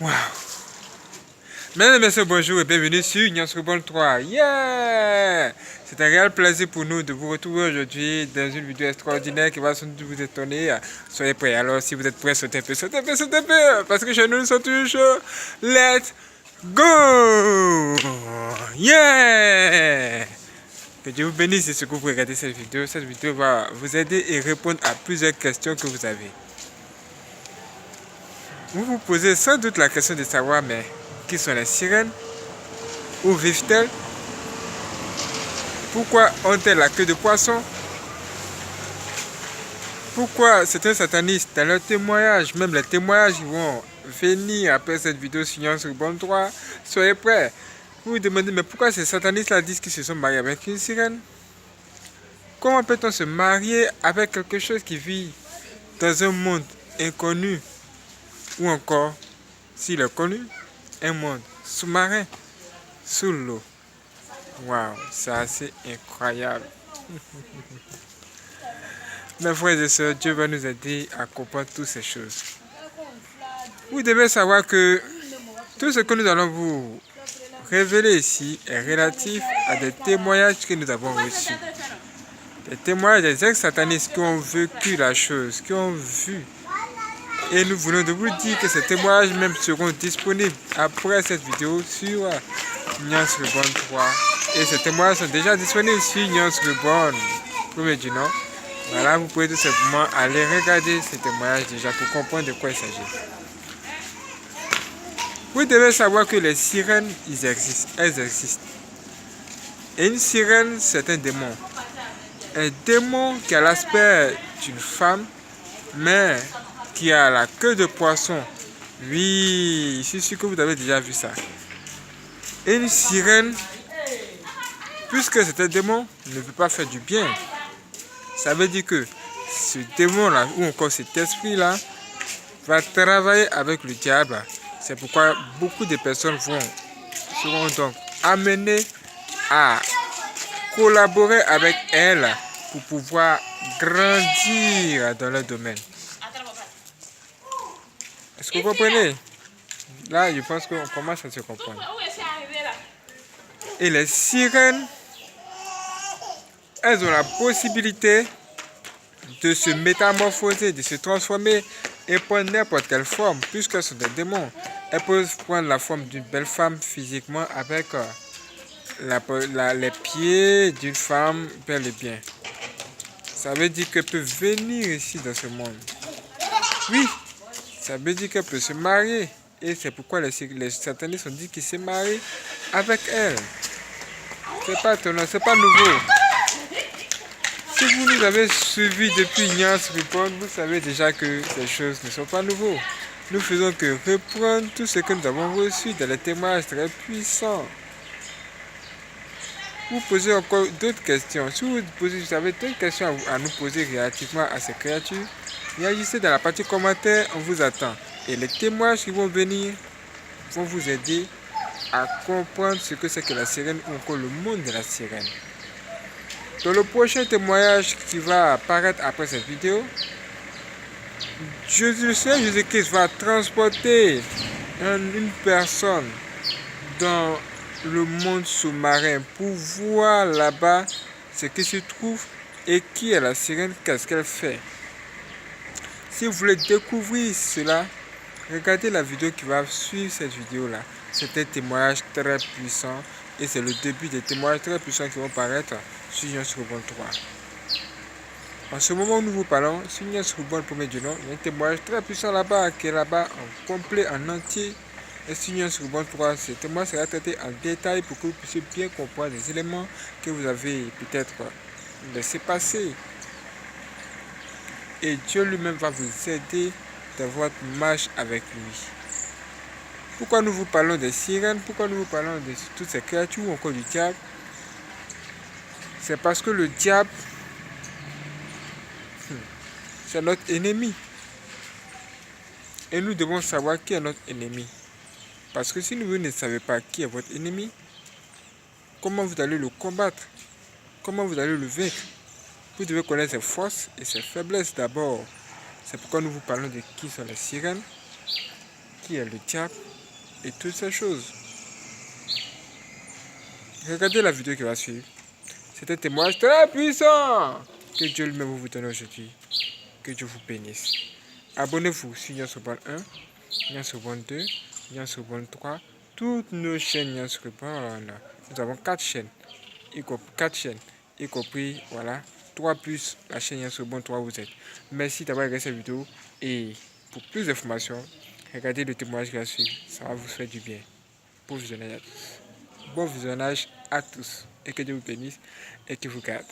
Waouh! Mesdames et messieurs, bonjour et bienvenue sur Ignace Rubon 3. Yeah! C'est un réel plaisir pour nous de vous retrouver aujourd'hui dans une vidéo extraordinaire qui va sans doute vous étonner. Soyez prêts. Alors, si vous êtes prêts, sautez un peu, sautez un peu, sautez un peu. Parce que chez nous, nous sommes toujours chauds. Let's go! Yeah! Que Dieu vous bénisse et ce que vous regardez cette vidéo. Cette vidéo va vous aider et répondre à plusieurs questions que vous avez. Vous vous posez sans doute la question de savoir, mais qui sont les sirènes? Où vivent-elles? Pourquoi ont-elles la queue de poisson? Pourquoi certains satanistes, dans leurs témoignages, même les témoignages qui vont venir après cette vidéo sur Ignace Rubon 3, soyez prêts. Vous vous demandez, mais pourquoi ces satanistes-là disent qu'ils se sont mariés avec une sirène? Comment peut-on se marier avec quelque chose qui vit dans un monde inconnu? Ou encore, s'il est connu, un monde sous-marin, sous l'eau. Waouh, c'est assez incroyable. Mes frères et sœurs, Dieu va nous aider à comprendre toutes ces choses. Vous devez savoir que tout ce que nous allons vous révéler ici est relatif à des témoignages que nous avons reçus. Des témoignages des ex-satanistes qui ont vécu la chose, qui ont vu. Et nous voulons de vous dire que ces témoignages même seront disponibles après cette vidéo sur Ignace Rubon 3. Et ces témoignages sont déjà disponibles sur Ignace Rubon, premier du nom. Voilà, vous pouvez tout simplement aller regarder ces témoignages déjà pour comprendre de quoi il s'agit. Vous devez savoir que les sirènes, elles existent. Et une sirène, c'est un démon. Un démon qui a l'aspect d'une femme, mais qui a la queue de poisson. Oui, je suis sûr que vous avez déjà vu ça. Et une sirène, puisque c'est un démon, ne peut pas faire du bien. Ça veut dire que ce démon-là, ou encore cet esprit-là, va travailler avec le diable. C'est pourquoi beaucoup de personnes seront donc amenées à collaborer avec elle pour pouvoir grandir dans leur domaine. Est-ce que vous comprenez? Là, je pense qu'on commence à se comprendre. Et les sirènes, elles ont la possibilité de se métamorphoser, de se transformer et prendre n'importe quelle forme, puisqu'elles sont des démons. Elles peuvent prendre la forme d'une belle femme physiquement avec les pieds d'une femme bel et bien. Ça veut dire qu'elles peuvent venir ici dans ce monde. Oui, ça veut dire qu'elles peuvent se marier. Et c'est pourquoi les satanistes ont dit qu'ils se marient avec elles. C'est pas étonnant, c'est pas nouveau. Si vous nous avez suivis depuis Ignace Rubon, vous savez déjà que ces choses ne sont pas nouvelles. Nous faisons que reprendre tout ce que nous avons reçu dans les témoignages très puissants. Vous posez encore d'autres questions. Si vous avez d'autres questions à nous poser relativement à ces créatures, réagissez dans la partie commentaire, on vous attend. Et les témoignages qui vont venir vont vous aider à comprendre ce que c'est que la sirène ou encore le monde de la sirène. Dans le prochain témoignage qui va apparaître après cette vidéo, Jésus-Christ va transporter une personne dans le monde sous-marin pour voir là-bas ce qui se trouve et qui est la sirène, qu'est-ce qu'elle fait. Si vous voulez découvrir cela, regardez la vidéo qui va suivre cette vidéo-là. C'est un témoignage très puissant et c'est le début des témoignages très puissants qui vont paraître sur Ignace Rubon 3. En ce moment où nous vous parlons, sur Ignace Rubon, premier du nom, il y a un témoignage très puissant là-bas, qui est là-bas en complet, en entier. Et sur Ignace Rubon 3, ce témoignage sera traité en détail pour que vous puissiez bien comprendre les éléments que vous avez peut-être laissé passer. Et Dieu lui-même va vous aider dans votre marche avec lui. Pourquoi nous vous parlons des sirènes? Pourquoi nous vous parlons de toutes ces créatures ou encore du diable? C'est parce que le diable, c'est notre ennemi. Et nous devons savoir qui est notre ennemi. Parce que si vous ne savez pas qui est votre ennemi, comment vous allez le combattre? Comment vous allez le vaincre? Vous devez connaître ses forces et ses faiblesses d'abord. C'est pourquoi nous vous parlons de qui sont les sirènes, qui est le diable et toutes ces choses. Regardez la vidéo qui va suivre. C'est un témoignage très puissant que Dieu lui-même vous donne aujourd'hui. Que Dieu vous bénisse. Abonnez-vous sur Nyan Sobol 1, Nyan Sobol 2, Nyan Sobol 3, toutes nos chaînes Nyan Sobol. Nous avons 4 chaînes, y compris, voilà, 3 plus la chaîne Nyan Sobol 3 vous êtes. Merci d'avoir regardé cette vidéo et pour plus d'informations, regardez le témoignage qui va suivre. Ça va vous faire du bien. Bon visionnage à tous. Bon visionnage à tous. Et que Dieu vous bénisse et que vous garde.